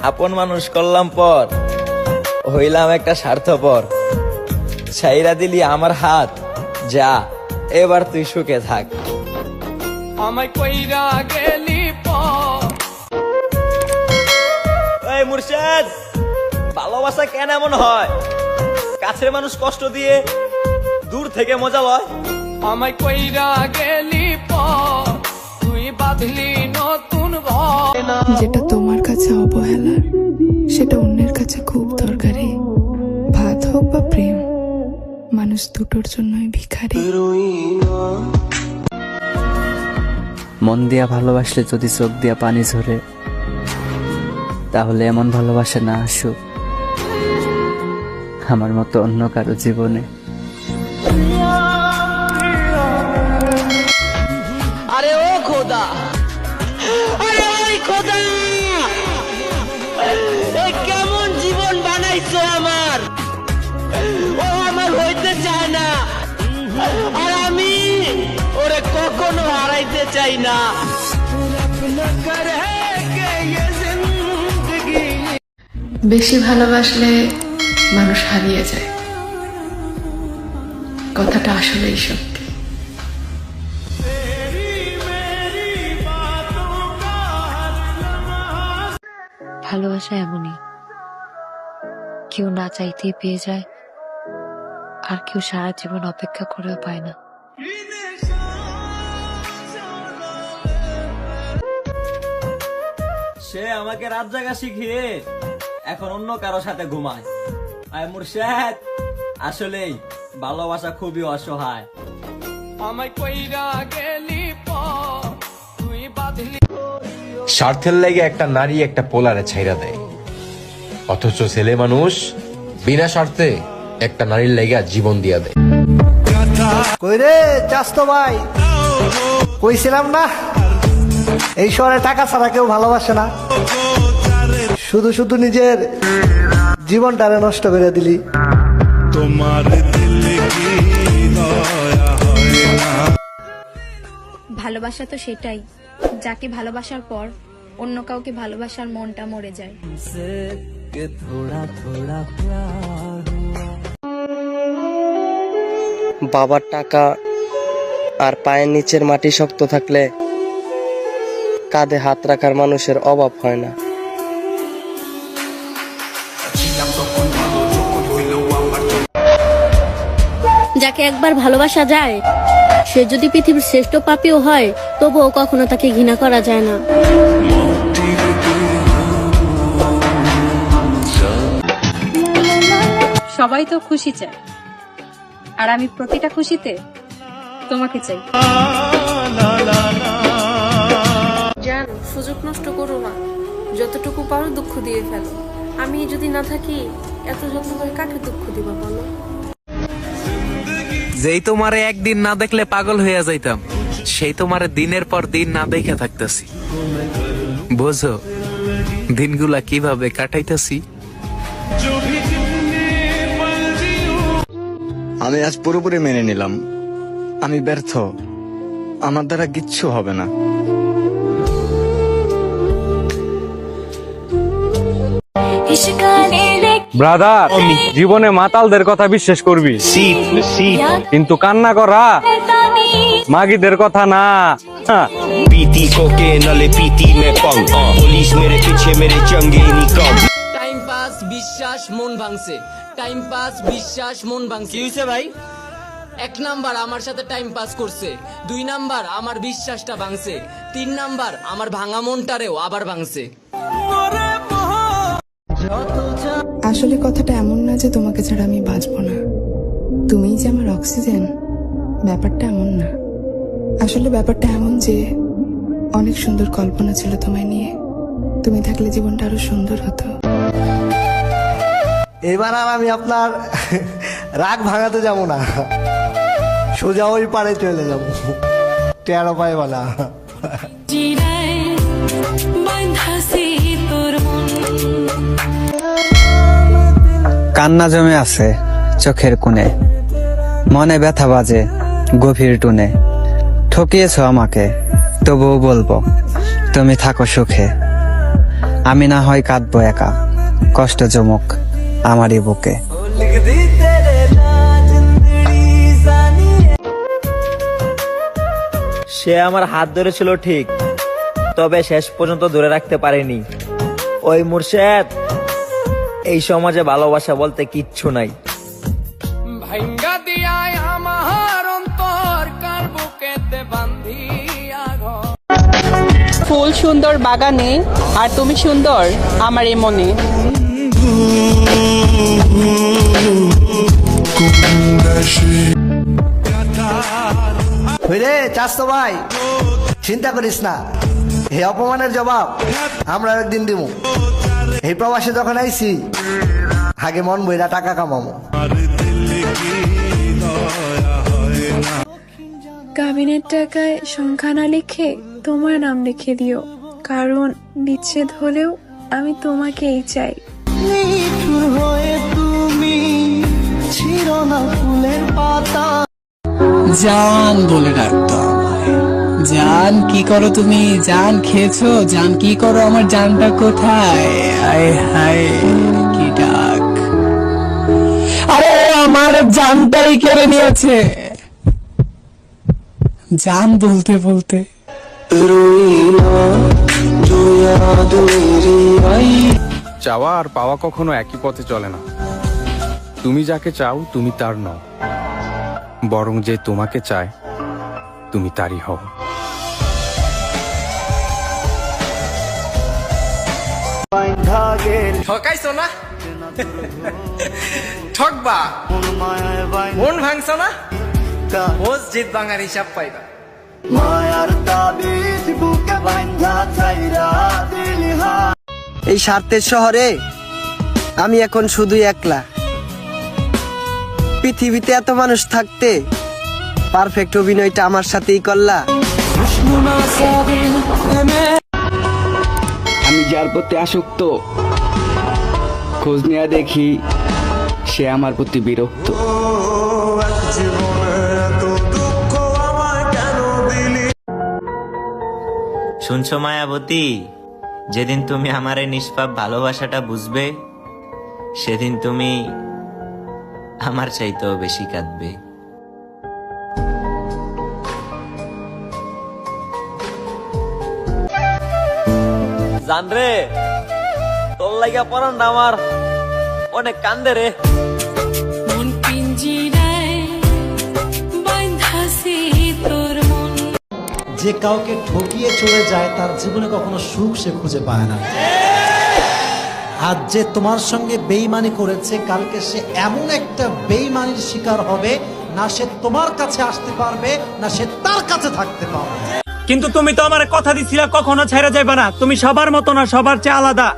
আপন মানুষ করলাম পর, হইলাম একটা স্বার্থপর। ছাইরা দিলি আমার হাত, যা এবার তুই সুখে থাক। আমায় কইরা গেলি এই মুর্শেদ, ভালোবাসা কেন এমন হয়? কাছের মানুষ কষ্ট দিয়ে দূর থেকে মজা লয়। আমায় কইরা গেলি তুই বাঁধলি নতুন যেটা তোমার কাছে অবহেলার, সেটা অন্যের কাছে খুব দরকারি। ভাত হোক বা প্রেম, মানুষ দুটোর জন্যই ভিখারি। মন দিয়া ভালোবাসলে যদি চোখ দিয়া পানি ঝরে, তাহলে এমন ভালোবাসা না আসুক আমার মতো অন্য কারো জীবনে। আরে ও খোদা, আরে ওই খোদা, এ কেমন জীবন বানাইছো আমার। ও আমার হইতে চায় না, আর আমি ওরে কখনো হারাইতে চাই না। বেশি ভালোবাসলে মানুষ হারিয়ে যায়, কথাটা আসলেই সত্যি। ভালোবাসা এমনই, কেউ না চাইতেই পেয়ে যায়, আর কেউ সারা জীবন অপেক্ষা করেও পায় না। সে আমাকে রাত জাগা শিখিয়ে এখন অন্য কারো সাথে ঘুমায়। আয় মুর্শেদ, আসলেই ভালোবাসা খুবই অসহায়। আমায় কইরা গেলি তুই বাঁধলি। স্বার্থের লেগে একটা নারী একটা পোলারে ছাইরা দেয়, অথচ ছেলে মানুষ বিনা স্বার্থে একটা নারীর লেগে জীবন দিয়া দেয়। কই রে চাস্তো ভাই, কইছিলাম না এই শহরে টাকা ছাড়া কেউ ভালোবাসে না। শুধু শুধু নিজের জীবনটারে নষ্ট করে দিলি। ভালোবাসা তো সেটাই, যাকে ভালোবাসার পর অন্য কাউকে ভালোবাসার মনটা মরে যায়। বাবার টাকা আর পায়ের নিচের মাটি শক্ত থাকলে কাঁধে হাত রাখার মানুষের অভাব হয় না। যাকে একবার ভালোবাসা যায়, সে যদি পৃথিবীর শ্রেষ্ঠ পাপীও হয়, তবুও কখনো তাকে ঘৃণা করা যায় না। সবাই তো খুশি চায়, আর আমি প্রতিটা খুশিতে তোমাকে চাই। জান, সুযোগ নষ্ট করো না, যতটুকু পারো দুঃখ দিয়ে ফেলো। আমি যদি না থাকি, এত যত্ন করে কাকে দুঃখ দিবা বলো? যেই তোমারে একদিন না দেখলে পাগল হইয়া যাইতাম, সেই তোমারে দিনের পর দিন না দেখে থাকতেছি। বোঝো দিনগুলা কিভাবে কাটাইতেছি। আমি আজ পুরোপুরি মেনে নিলাম আমি ব্যর্থ, আমার দ্বারা কিচ্ছু হবে না। ব্রাদার, জীবনে মাতালদের কথা বিশ্বাস করবি, কিন্তু কান্না করা মাগিদের কথা না। पीती कोकेन नले पीती में पंग पुलिस मेरे पीछे मेरे चंगे निकम। টাইম পাস বিশ্বাস মন ভাঙছে, টাইম পাস বিশ্বাস মন ভাঙছে। কি হইছে ভাই? 1 নাম্বার আমার সাথে টাইম পাস করছে, 2 নাম্বার আমার বিশ্বাসটা ভাঙছে, 3 নাম্বার আমার ভাঙা মনটারেও আবার ভাঙছে। আসলে কথাটা এমন না যে তোমাকে ছাড়া আমি বাঁচবো না, তুমিই যে আমার অক্সিজেন, ব্যাপারটা এমন না। আসলে ব্যাপারটা এমন যে অনেক সুন্দর কল্পনা ছিল তোমায় নিয়ে, তুমি থাকলে জীবনটা আরো সুন্দর হতো। এবার আর আমি আপনার রাগ ভাঙাতে যাব না, সোজা ওই পারে চলে যাব, টেরো পাইবালা। কান্না জমে আছে চোখের কোণে, মনে ব্যথা বাজে গভীর টুনে। ঠকিয়েছ আমাকে, তবুও বলবো তুমি থাকো সুখে। আমি না হয় কাঁদবো একা, কষ্ট জমুক আমারই বুকে। সে আমার হাত ধরেছিল ঠিক, তবে শেষ পর্যন্ত ধরে রাখতে পারেনি। ওই মুর্শেদ, এই সমাজে ভালোবাসা বলতে কিচ্ছু নাই। ভাইঙ্গা দিয়ায় আমার অন্তর কার বুকেতে বান্ধিয়া ঘর। ফুল সুন্দর বাগানে, আর তুমি সুন্দর আমার এ মনে। রে চাস্তো ভাই, চিন্তা করিস না, এই অপমানের জবাব আমরা একদিন দিব। এই প্রবাসে যখন আইছি, আগে মন বইরা টাকা কামাবো। কাবিনের টাকায় সংখ্যা না লিখে তোমার নাম লিখে দিও, কারণ বিচ্ছেদ হলেও আমি তোমাকেই চাই। জান বলে ডাকতো আমায়। জান কি করো তুমি? জান খেয়েছো? জান কি করো? আমার জানটা কোথায়? হায় হায় কি ডাক! আরে আমার জানটাই কেড়ে নিয়েছে। জান বলতে বলতে চাওয়া আর পাওয়া কখনো একই পথে চলে না। তুমি যাকে চাও তুমি তার নও, বরং যে তোমাকে চায় তুমি তারই হও। ঠকাইছো না? ঠকবা, মন ভাঙছো না? মসজিদ ভাঙার হিসাব পাইবা। এই স্বার্থের শহরে আমি এখন শুধু একলা। পৃথিবীতে এত মানুষ থাকতে পারফেক্ট অভিনয়টা আমার সাথেই করলা। আমি যার প্রতি আসক্ত, খোঁজ নেয়া দেখি সে আমার প্রতি বিরক্ত। শুনছো মায়াবতী, যেদিন তুমি আমার এই নিষ্পাপ ভালোবাসাটা বুঝবে, সেদিন তুমি আমার চাইতেও বেশি কাঁদবে। জান রে, তোর লাগা পরান আমার অনেক কান্দে রে। মন পিঞ্জিরায় বাঁধাছে তোর মন। যে কাউকে ঠকিয়ে চলে যায় তার জীবনে কখনো সুখ সে খুঁজে পায় না। আজ যে তোমার সঙ্গে বেইমানি করেছে, কালকে সে এমন একটা বেইমানির শিকার হবে, না সে তোমার কাছে আসতে পারবে, না সে তার কাছে থাকতে পারবে। কিন্তু তুমি তো আমার কথা দিছিলা কখনো ছেড়ে যাবে না। তুমি সবার মতো না, সবার চেয়ে আলাদা।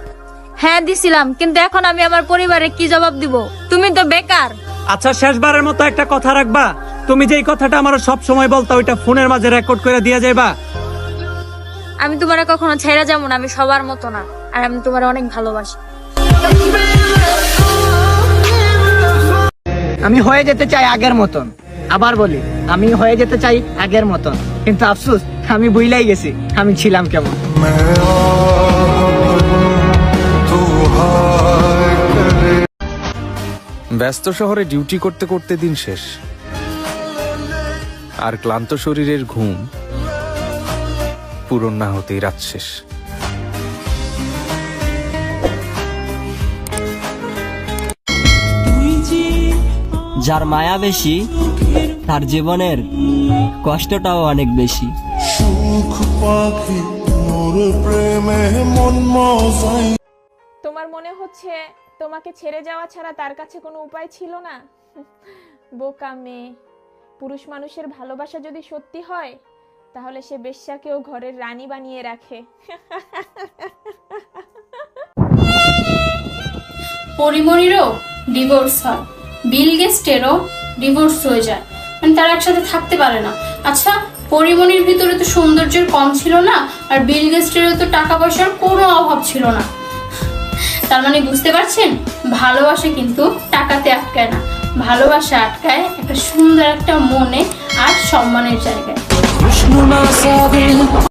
হ্যাঁ দিছিলাম, কিন্তু এখন আমি আমার পরিবারে কি জবাব দিব? তুমি তো বেকার। আচ্ছা, শেষবারের মতো একটা কথা রাখবা। তুমি যেই কথাটা আমার সব সময় বলতা, ওইটা ফোনের মাঝে রেকর্ড করে দিয়ে যাইবা। আমি তোমারে কখনো ছেড়ে যাবো না, আমি সবার মতো না, আর আমি তোমারে অনেক ভালোবাসি। আমি হয়ে যেতে চাই আগের মতন, আবার বলি আমি হয়ে যেতে চাই আগের মতন, কিন্তু আফসোস আমি ভুলাই গেছি আমি ছিলাম কেমন। ব্যস্ত শহরে ডিউটি করতে করতে দিন শেষ, আর ক্লান্ত শরীরের ঘুম পূরণ না হতেই রাত শেষ। যার মায়া বেশি তার জীবনের কষ্টটাও অনেক বেশি। তোমার মনে হচ্ছে তোমাকে ছেড়ে যাওয়া ছাড়া তার কাছে কোনো উপায় ছিল না? বোকা মেয়ে, পুরুষ মানুষের ভালোবাসা যদি সত্যি হয় তাহলে সে বেশ্যাকেও ঘরের রানী বানিয়ে রাখে। পরিমণিরও ডিভোর্স হয়, বিল গেটসেরও ডিভোর্স হয়ে যায়, মানে তারা একসাথে থাকতে পারে না। আচ্ছা, পরিমণির ভিতরে তো সৌন্দর্যের কম ছিল না, আর বিল গেটসেরও তো টাকা পয়সার কোনো অভাব ছিল না। তার মানে বুঝতে পারছেন, ভালোবাসা কিন্তু টাকাতে আটকায় না, ভালোবাসা আটকায় একটা সুন্দর একটা মনে আর সম্মানের জায়গায়।